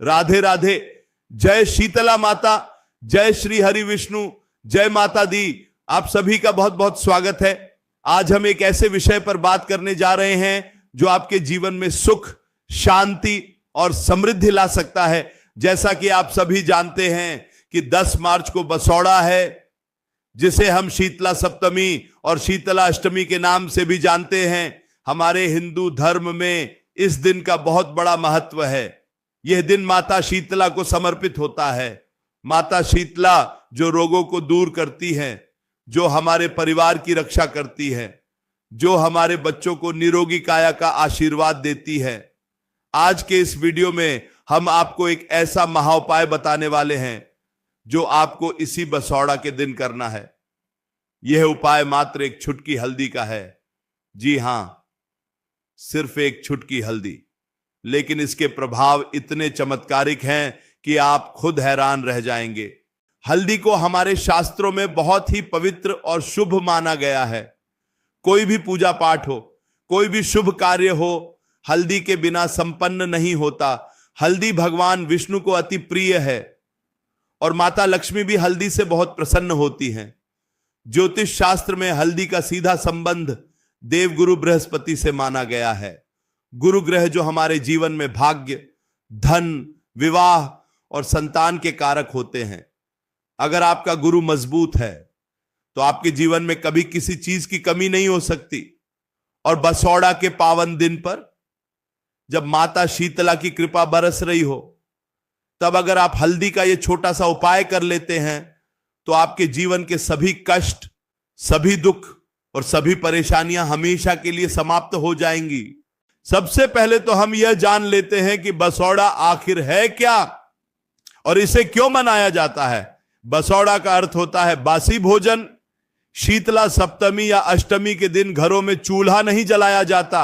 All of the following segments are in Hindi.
राधे राधे। जय शीतला माता, जय श्री हरि विष्णु, जय माता दी। आप सभी का बहुत बहुत स्वागत है। आज हम एक ऐसे विषय पर बात करने जा रहे हैं जो आपके जीवन में सुख, शांति और समृद्धि ला सकता है। जैसा कि आप सभी जानते हैं कि 10 मार्च को बसौड़ा है, जिसे हम शीतला सप्तमी और शीतला अष्टमी के नाम से भी जानते हैं। हमारे हिंदू धर्म में इस दिन का बहुत बड़ा महत्व है। यह दिन माता शीतला को समर्पित होता है। माता शीतला जो रोगों को दूर करती है, जो हमारे परिवार की रक्षा करती है, जो हमारे बच्चों को निरोगी काया का आशीर्वाद देती है। आज के इस वीडियो में हम आपको एक ऐसा महाउपाय बताने वाले हैं जो आपको इसी बसौड़ा के दिन करना है। यह उपाय मात्र एक चुटकी हल्दी का है। जी हां, सिर्फ एक चुटकी हल्दी, लेकिन इसके प्रभाव इतने चमत्कारिक हैं कि आप खुद हैरान रह जाएंगे। हल्दी को हमारे शास्त्रों में बहुत ही पवित्र और शुभ माना गया है। कोई भी पूजा पाठ हो, कोई भी शुभ कार्य हो, हल्दी के बिना संपन्न नहीं होता। हल्दी भगवान विष्णु को अति प्रिय है और माता लक्ष्मी भी हल्दी से बहुत प्रसन्न होती हैं। ज्योतिष शास्त्र में हल्दी का सीधा संबंध देवगुरु बृहस्पति से माना गया है। गुरु ग्रह जो हमारे जीवन में भाग्य, धन, विवाह और संतान के कारक होते हैं। अगर आपका गुरु मजबूत है तो आपके जीवन में कभी किसी चीज की कमी नहीं हो सकती। और बसौड़ा के पावन दिन पर जब माता शीतला की कृपा बरस रही हो, तब अगर आप हल्दी का यह छोटा सा उपाय कर लेते हैं तो आपके जीवन के सभी कष्ट, सभी दुख और सभी परेशानियां हमेशा के लिए समाप्त हो जाएंगी। सबसे पहले तो हम यह जान लेते हैं कि बसौड़ा आखिर है क्या और इसे क्यों मनाया जाता है। बसौड़ा का अर्थ होता है बासी भोजन। शीतला सप्तमी या अष्टमी के दिन घरों में चूल्हा नहीं जलाया जाता।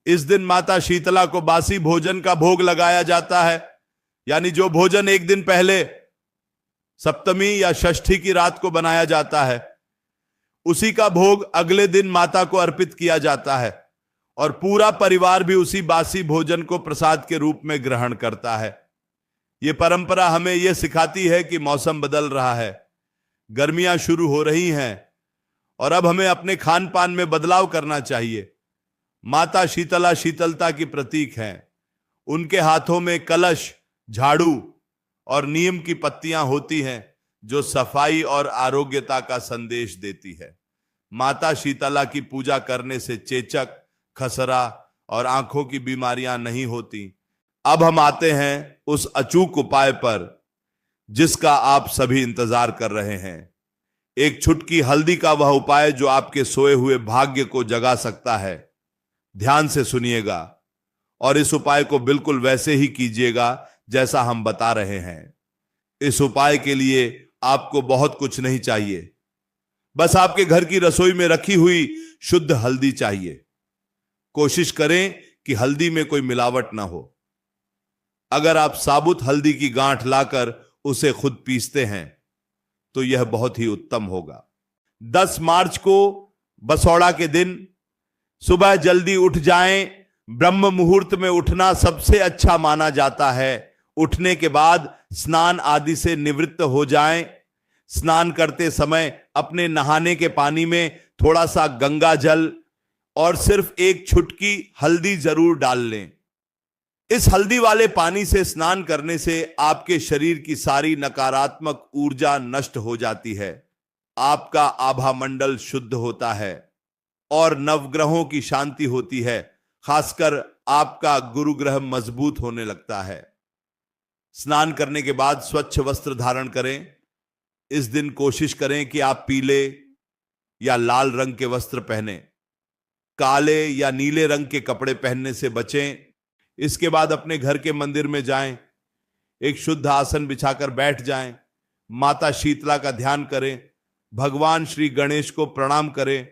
इस दिन माता शीतला को बासी भोजन का भोग लगाया जाता है, यानी जो भोजन एक दिन पहले सप्तमी या षष्ठी की रात को बनाया जाता है, उसी का भोग अगले दिन माता को अर्पित किया जाता है और पूरा परिवार भी उसी बासी भोजन को प्रसाद के रूप में ग्रहण करता है। यह परंपरा हमें यह सिखाती है कि मौसम बदल रहा है, गर्मियां शुरू हो रही हैं और अब हमें अपने खान पान में बदलाव करना चाहिए। माता शीतला शीतलता की प्रतीक हैं। उनके हाथों में कलश, झाड़ू और नीम की पत्तियां होती हैं जो सफाई और आरोग्यता का संदेश देती है। माता शीतला की पूजा करने से चेचक, खसरा और आंखों की बीमारियां नहीं होती। अब हम आते हैं उस अचूक उपाय पर जिसका आप सभी इंतजार कर रहे हैं। एक चुटकी हल्दी का वह उपाय जो आपके सोए हुए भाग्य को जगा सकता है। ध्यान से सुनिएगा और इस उपाय को बिल्कुल वैसे ही कीजिएगा जैसा हम बता रहे हैं। इस उपाय के लिए आपको बहुत कुछ नहीं चाहिए, बस आपके घर की रसोई में रखी हुई शुद्ध हल्दी चाहिए। कोशिश करें कि हल्दी में कोई मिलावट ना हो। अगर आप साबुत हल्दी की गांठ लाकर उसे खुद पीसते हैं तो यह बहुत ही उत्तम होगा। 10 मार्च को बसौड़ा के दिन सुबह जल्दी उठ जाएं। ब्रह्म मुहूर्त में उठना सबसे अच्छा माना जाता है। उठने के बाद स्नान आदि से निवृत्त हो जाएं। स्नान करते समय अपने नहाने के पानी में थोड़ा सा गंगा जल और सिर्फ एक चुटकी हल्दी जरूर डाल लें। इस हल्दी वाले पानी से स्नान करने से आपके शरीर की सारी नकारात्मक ऊर्जा नष्ट हो जाती है। आपका आभा मंडल शुद्ध होता है और नवग्रहों की शांति होती है। खासकर आपका गुरु ग्रह मजबूत होने लगता है। स्नान करने के बाद स्वच्छ वस्त्र धारण करें। इस दिन कोशिश करें कि आप पीले या लाल रंग के वस्त्र पहनें। काले या नीले रंग के कपड़े पहनने से बचें। इसके बाद अपने घर के मंदिर में जाएं। एक शुद्ध आसन बिछाकर बैठ जाएं। माता शीतला का ध्यान करें। भगवान श्री गणेश को प्रणाम करें,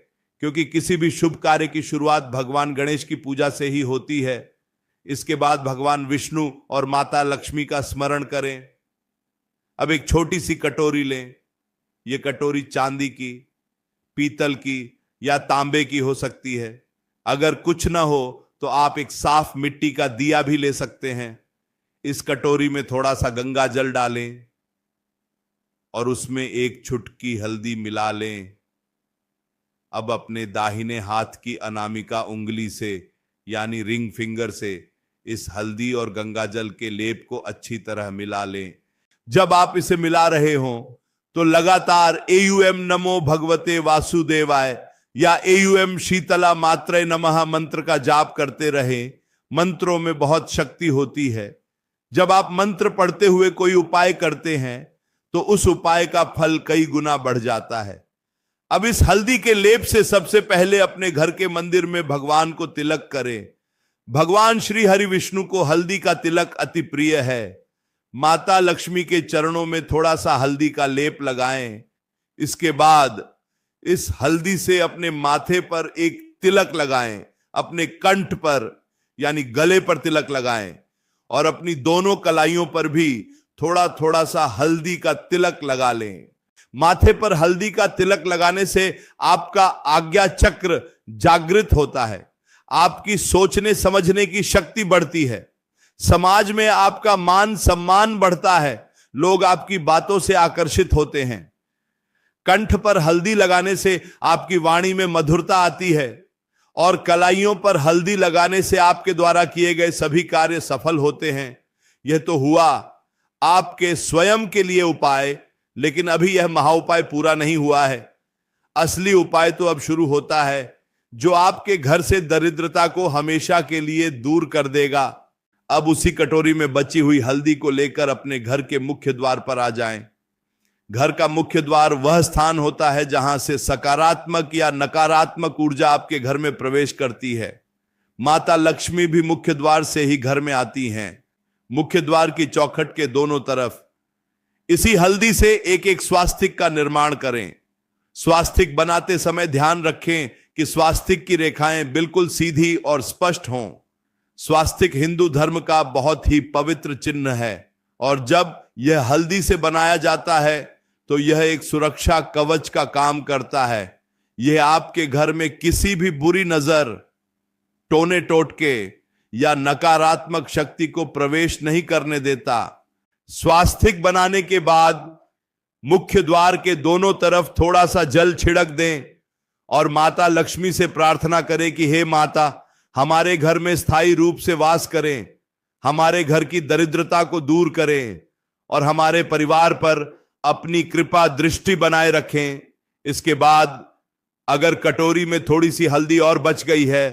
क्योंकि किसी भी शुभ कार्य की शुरुआत भगवान गणेश की पूजा से ही होती है। इसके बाद भगवान विष्णु और माता लक्ष्मी का स्मरण करें। अब एक छोटी सी कटोरी लें। यह कटोरी चांदी की, पीतल की या तांबे की हो सकती है। अगर कुछ ना हो तो आप एक साफ मिट्टी का दिया भी ले सकते हैं। इस कटोरी में थोड़ा सा गंगा जल डालें और उसमें एक चुटकी हल्दी मिला लें। अब अपने दाहिने हाथ की अनामिका उंगली से यानी रिंग फिंगर से इस हल्दी और गंगा जल के लेप को अच्छी तरह मिला लें। जब आप इसे मिला रहे हों तो लगातार एयूएम नमो भगवते वासुदेवाय या एयूएम शीतला मात्रे नमः मंत्र का जाप करते रहें। मंत्रों में बहुत शक्ति होती है। जब आप मंत्र पढ़ते हुए कोई उपाय करते हैं तो उस उपाय का फल कई गुना बढ़ जाता है। अब इस हल्दी के लेप से सबसे पहले अपने घर के मंदिर में भगवान को तिलक करें। भगवान श्री हरि विष्णु को हल्दी का तिलक अति प्रिय है। माता लक्ष्मी के चरणों में थोड़ा सा हल्दी का लेप लगाएं। इसके बाद इस हल्दी से अपने माथे पर एक तिलक लगाएं, अपने कंठ पर यानी गले पर तिलक लगाएं और अपनी दोनों कलाइयों पर भी थोड़ा थोड़ा सा हल्दी का तिलक लगा लें। माथे पर हल्दी का तिलक लगाने से आपका आज्ञा चक्र जागृत होता है, आपकी सोचने समझने की शक्ति बढ़ती है, समाज में आपका मान सम्मान बढ़ता है, लोग आपकी बातों से आकर्षित होते हैं। कंठ पर हल्दी लगाने से आपकी वाणी में मधुरता आती है और कलाइयों पर हल्दी लगाने से आपके द्वारा किए गए सभी कार्य सफल होते हैं। यह तो हुआ आपके स्वयं के लिए उपाय, लेकिन अभी यह महाउपाय पूरा नहीं हुआ है। असली उपाय तो अब शुरू होता है जो आपके घर से दरिद्रता को हमेशा के लिए दूर कर देगा। अब उसी कटोरी में बची हुई हल्दी को लेकर अपने घर के मुख्य द्वार पर आ जाएं। घर का मुख्य द्वार वह स्थान होता है जहां से सकारात्मक या नकारात्मक ऊर्जा आपके घर में प्रवेश करती है। माता लक्ष्मी भी मुख्य द्वार से ही घर में आती हैं। मुख्य द्वार की चौखट के दोनों तरफ इसी हल्दी से एक एक स्वास्तिक का निर्माण करें। स्वास्तिक बनाते समय ध्यान रखें कि स्वास्तिक की रेखाएं बिल्कुल सीधी और स्पष्ट हों। स्वास्तिक हिंदू धर्म का बहुत ही पवित्र चिन्ह है और जब यह हल्दी से बनाया जाता है तो यह एक सुरक्षा कवच का काम करता है। यह आपके घर में किसी भी बुरी नजर, टोने टोटके या नकारात्मक शक्ति को प्रवेश नहीं करने देता। स्वास्तिक बनाने के बाद मुख्य द्वार के दोनों तरफ थोड़ा सा जल छिड़क दें और माता लक्ष्मी से प्रार्थना करें कि हे माता, हमारे घर में स्थायी रूप से वास करें, हमारे घर की दरिद्रता को दूर करें और हमारे परिवार पर अपनी कृपा दृष्टि बनाए रखें। इसके बाद अगर कटोरी में थोड़ी सी हल्दी और बच गई है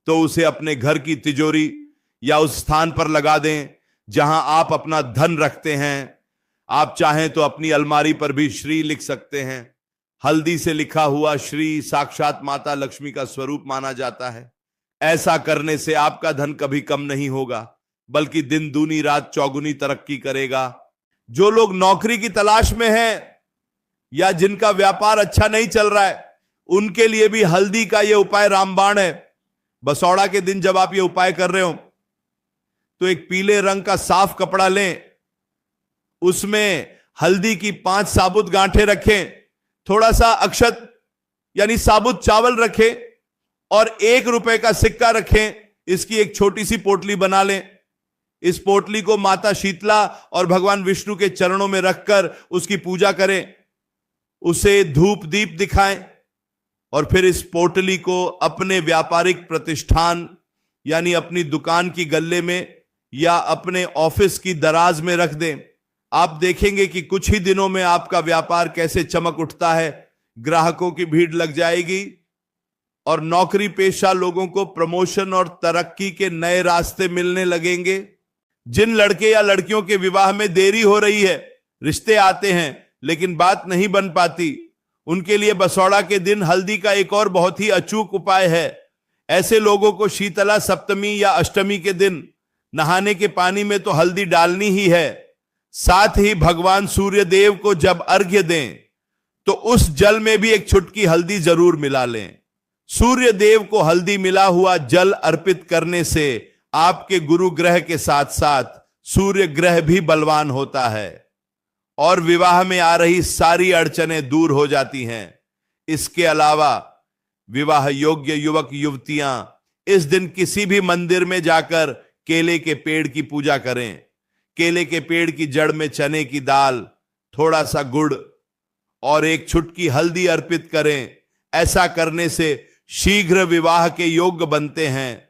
तो उसे अपने घर की तिजोरी या उस स्थान पर लगा दें जहां आप अपना धन रखते हैं। आप चाहें तो अपनी अलमारी पर भी श्री लिख सकते हैं। हल्दी से लिखा हुआ श्री साक्षात माता लक्ष्मी का स्वरूप माना जाता है। ऐसा करने से आपका धन कभी कम नहीं होगा, बल्कि दिन दूनी रात चौगुनी तरक्की करेगा। जो लोग नौकरी की तलाश में हैं या जिनका व्यापार अच्छा नहीं चल रहा है, उनके लिए भी हल्दी का यह उपाय रामबाण है। बसौड़ा के दिन जब आप ये उपाय कर रहे हो तो एक पीले रंग का साफ कपड़ा लें, उसमें हल्दी की 5 साबुत गांठें रखें, थोड़ा सा अक्षत यानी साबुत चावल रखें और 1 रुपए का सिक्का रखें। इसकी एक छोटी सी पोटली बना लें। इस पोटली को माता शीतला और भगवान विष्णु के चरणों में रखकर उसकी पूजा करें, उसे धूप दीप दिखाएं और फिर इस पोटली को अपने व्यापारिक प्रतिष्ठान यानी अपनी दुकान की गल्ले में या अपने ऑफिस की दराज में रख दें। आप देखेंगे कि कुछ ही दिनों में आपका व्यापार कैसे चमक उठता है, ग्राहकों की भीड़ लग जाएगी और नौकरी पेशा लोगों को प्रमोशन और तरक्की के नए रास्ते मिलने लगेंगे। जिन लड़के या लड़कियों के विवाह में देरी हो रही है, रिश्ते आते हैं लेकिन बात नहीं बन पाती, उनके लिए बसौड़ा के दिन हल्दी का एक और बहुत ही अचूक उपाय है। ऐसे लोगों को शीतला सप्तमी या अष्टमी के दिन नहाने के पानी में तो हल्दी डालनी ही है। साथ ही भगवान सूर्य देव को जब अर्घ्य दें तो उस जल में भी एक चुटकी हल्दी जरूर मिला लें। सूर्य देव को हल्दी मिला हुआ जल अर्पित करने से आपके गुरु ग्रह के साथ साथ सूर्य ग्रह भी बलवान होता है और विवाह में आ रही सारी अड़चनें दूर हो जाती हैं। इसके अलावा विवाह योग्य युवक युवतियां इस दिन किसी भी मंदिर में जाकर केले के पेड़ की पूजा करें। केले के पेड़ की जड़ में चने की दाल, थोड़ा सा गुड़ और एक चुटकी हल्दी अर्पित करें। ऐसा करने से शीघ्र विवाह के योग्य बनते हैं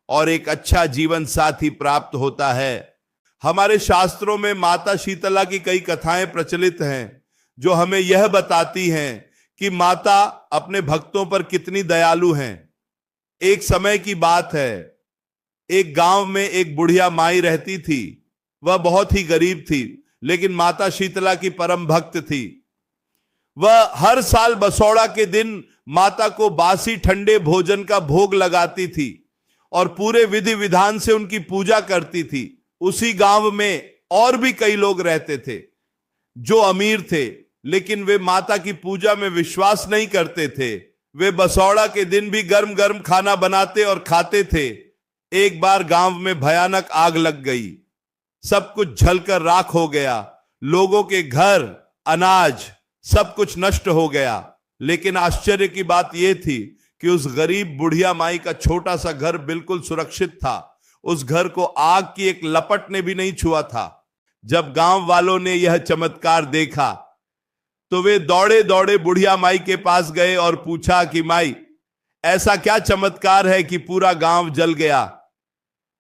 और एक अच्छा जीवन साथी प्राप्त होता है। हमारे शास्त्रों में माता शीतला की कई कथाएं प्रचलित हैं जो हमें यह बताती हैं कि माता अपने भक्तों पर कितनी दयालु हैं। एक समय की बात है, एक गांव में एक बुढ़िया माई रहती थी। वह बहुत ही गरीब थी, लेकिन माता शीतला की परम भक्त थी। वह हर साल बसौड़ा के दिन माता को बासी ठंडे भोजन का भोग लगाती थी और पूरे विधि विधान से उनकी पूजा करती थी। उसी गांव में और भी कई लोग रहते थे जो अमीर थे, लेकिन वे माता की पूजा में विश्वास नहीं करते थे। वे बसौड़ा के दिन भी गर्म गर्म खाना बनाते और खाते थे। एक बार गांव में भयानक आग लग गई, सब कुछ जलकर राख हो गया। लोगों के घर, अनाज, सब कुछ नष्ट हो गया। लेकिन आश्चर्य की बात यह थी कि उस गरीब बुढ़िया माई का छोटा सा घर बिल्कुल सुरक्षित था। उस घर को आग की एक लपट ने भी नहीं छुआ था। जब गांव वालों ने यह चमत्कार देखा तो वे दौड़े दौड़े बुढ़िया माई के पास गए और पूछा कि माई, ऐसा क्या चमत्कार है कि पूरा गांव जल गया,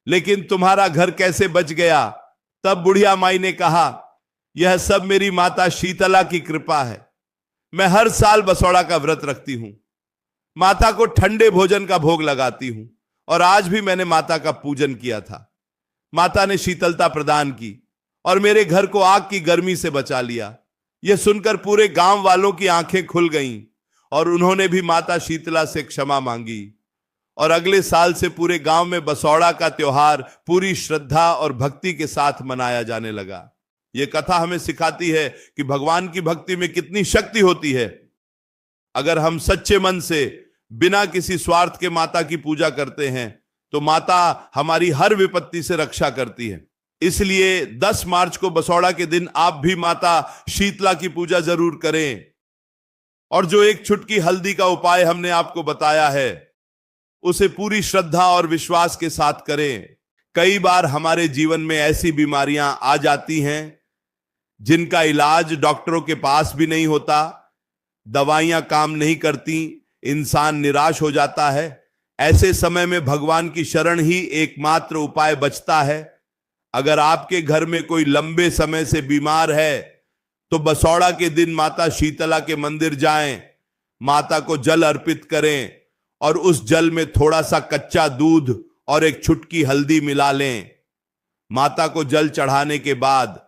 लेकिन तुम्हारा घर कैसे बच गया? तब बुढ़िया माई ने कहा, यह सब मेरी माता शीतला की कृपा है। मैं हर साल बसौड़ा का व्रत रखती हूं, माता को ठंडे भोजन का भोग लगाती हूं और आज भी मैंने माता का पूजन किया था। माता ने शीतलता प्रदान की और मेरे घर को आग की गर्मी से बचा लिया। यह सुनकर पूरे गांव वालों की आंखें खुल गईं और उन्होंने भी माता शीतला से क्षमा मांगी और अगले साल से पूरे गांव में बसौड़ा का त्योहार पूरी श्रद्धा और भक्ति के साथ मनाया जाने लगा। यह कथा हमें सिखाती है कि भगवान की भक्ति में कितनी शक्ति होती है। अगर हम सच्चे मन से बिना किसी स्वार्थ के माता की पूजा करते हैं तो माता हमारी हर विपत्ति से रक्षा करती है। इसलिए 10 मार्च को बसौड़ा के दिन आप भी माता शीतला की पूजा जरूर करें और जो एक चुटकी हल्दी का उपाय हमने आपको बताया है उसे पूरी श्रद्धा और विश्वास के साथ करें। कई बार हमारे जीवन में ऐसी बीमारियां आ जाती हैं जिनका इलाज डॉक्टरों के पास भी नहीं होता, दवाइयां काम नहीं करती, इंसान निराश हो जाता है। ऐसे समय में भगवान की शरण ही एकमात्र उपाय बचता है। अगर आपके घर में कोई लंबे समय से बीमार है तो बसौड़ा के दिन माता शीतला के मंदिर जाएं, माता को जल अर्पित करें और उस जल में थोड़ा सा कच्चा दूध और एक चुटकी हल्दी मिला लें। माता को जल चढ़ाने के बाद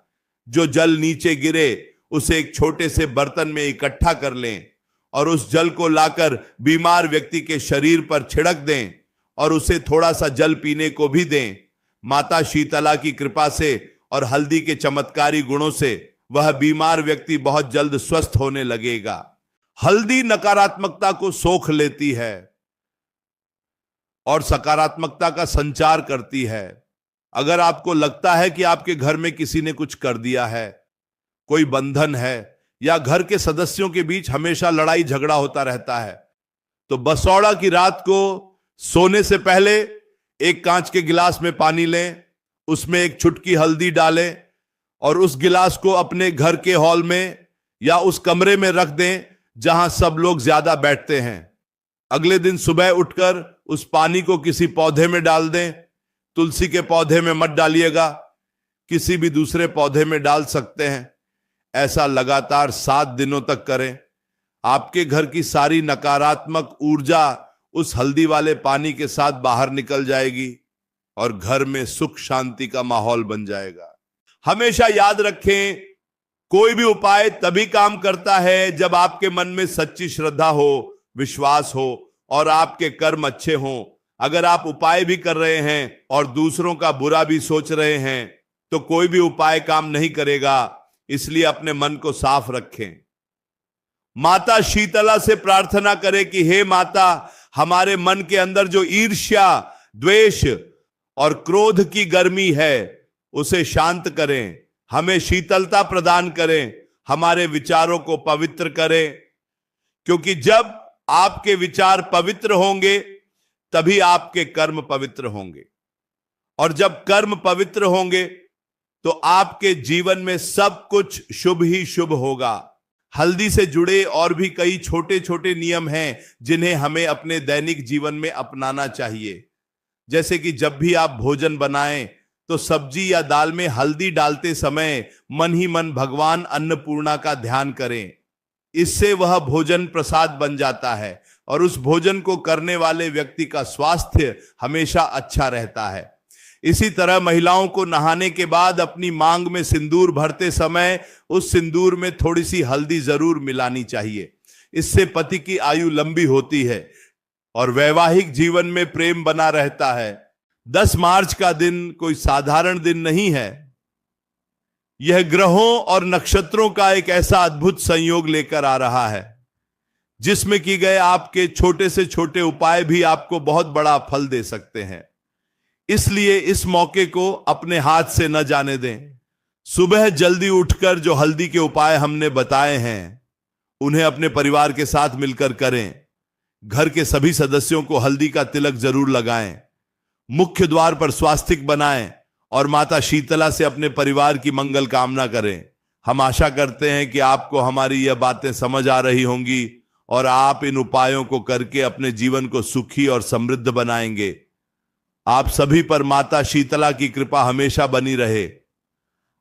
जो जल नीचे गिरे उसे एक छोटे से बर्तन में इकट्ठा कर लें और उस जल को लाकर बीमार व्यक्ति के शरीर पर छिड़क दें और उसे थोड़ा सा जल पीने को भी दें। माता शीतला की कृपा से और हल्दी के चमत्कारी गुणों से वह बीमार व्यक्ति बहुत जल्द स्वस्थ होने लगेगा। हल्दी नकारात्मकता को सोख लेती है और सकारात्मकता का संचार करती है। अगर आपको लगता है कि आपके घर में किसी ने कुछ कर दिया है, कोई बंधन है या घर के सदस्यों के बीच हमेशा लड़ाई झगड़ा होता रहता है, तो बसौड़ा की रात को सोने से पहले एक कांच के गिलास में पानी लें, उसमें एक चुटकी हल्दी डालें और उस गिलास को अपने घर के हॉल में या उस कमरे में रख दें जहां सब लोग ज्यादा बैठते हैं। अगले दिन सुबह उठकर उस पानी को किसी पौधे में डाल दें। तुलसी के पौधे में मत डालिएगा, किसी भी दूसरे पौधे में डाल सकते हैं। ऐसा लगातार 7 दिनों तक करें। आपके घर की सारी नकारात्मक ऊर्जा उस हल्दी वाले पानी के साथ बाहर निकल जाएगी और घर में सुख शांति का माहौल बन जाएगा। हमेशा याद रखें, कोई भी उपाय तभी काम करता है जब आपके मन में सच्ची श्रद्धा हो, विश्वास हो और आपके कर्म अच्छे हों। अगर आप उपाय भी कर रहे हैं और दूसरों का बुरा भी सोच रहे हैं तो कोई भी उपाय काम नहीं करेगा। इसलिए अपने मन को साफ रखें। माता शीतला से प्रार्थना करें कि हे माता, हमारे मन के अंदर जो ईर्ष्या, द्वेष और क्रोध की गर्मी है उसे शांत करें, हमें शीतलता प्रदान करें, हमारे विचारों को पवित्र करें। क्योंकि जब आपके विचार पवित्र होंगे तभी आपके कर्म पवित्र होंगे और जब कर्म पवित्र होंगे तो आपके जीवन में सब कुछ शुभ ही शुभ होगा। हल्दी से जुड़े और भी कई छोटे छोटे नियम हैं जिन्हें हमें अपने दैनिक जीवन में अपनाना चाहिए। जैसे कि जब भी आप भोजन बनाएं तो सब्जी या दाल में हल्दी डालते समय मन ही मन भगवान अन्नपूर्णा का ध्यान करें। इससे वह भोजन प्रसाद बन जाता है और उस भोजन को करने वाले व्यक्ति का स्वास्थ्य हमेशा अच्छा रहता है। इसी तरह महिलाओं को नहाने के बाद अपनी मांग में सिंदूर भरते समय उस सिंदूर में थोड़ी सी हल्दी जरूर मिलानी चाहिए। इससे पति की आयु लंबी होती है और वैवाहिक जीवन में प्रेम बना रहता है। 10 मार्च का दिन कोई साधारण दिन नहीं है। यह ग्रहों और नक्षत्रों का एक ऐसा अद्भुत संयोग लेकर आ रहा है जिसमें किए गए आपके छोटे से छोटे उपाय भी आपको बहुत बड़ा फल दे सकते हैं। इसलिए इस मौके को अपने हाथ से न जाने दें। सुबह जल्दी उठकर जो हल्दी के उपाय हमने बताए हैं उन्हें अपने परिवार के साथ मिलकर करें। घर के सभी सदस्यों को हल्दी का तिलक जरूर लगाएं। मुख्य द्वार पर स्वास्तिक बनाएं और माता शीतला से अपने परिवार की मंगल कामना करें। हम आशा करते हैं कि आपको हमारी यह बातें समझ आ रही होंगी और आप इन उपायों को करके अपने जीवन को सुखी और समृद्ध बनाएंगे। आप सभी पर माता शीतला की कृपा हमेशा बनी रहे।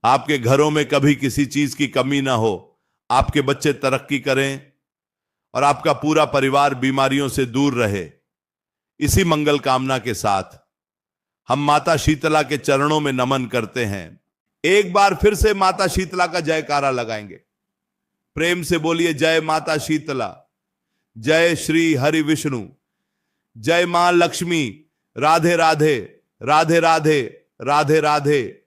आपके घरों में कभी किसी चीज की कमी ना हो, आपके बच्चे तरक्की करें और आपका पूरा परिवार बीमारियों से दूर रहे। इसी मंगल कामना के साथ हम माता शीतला के चरणों में नमन करते हैं। एक बार फिर से माता शीतला का जयकारा लगाएंगे। प्रेम से बोलिए, जय माता शीतला, जय श्री हरि विष्णु, जय मां लक्ष्मी, राधे राधे, राधे राधे, राधे राधे।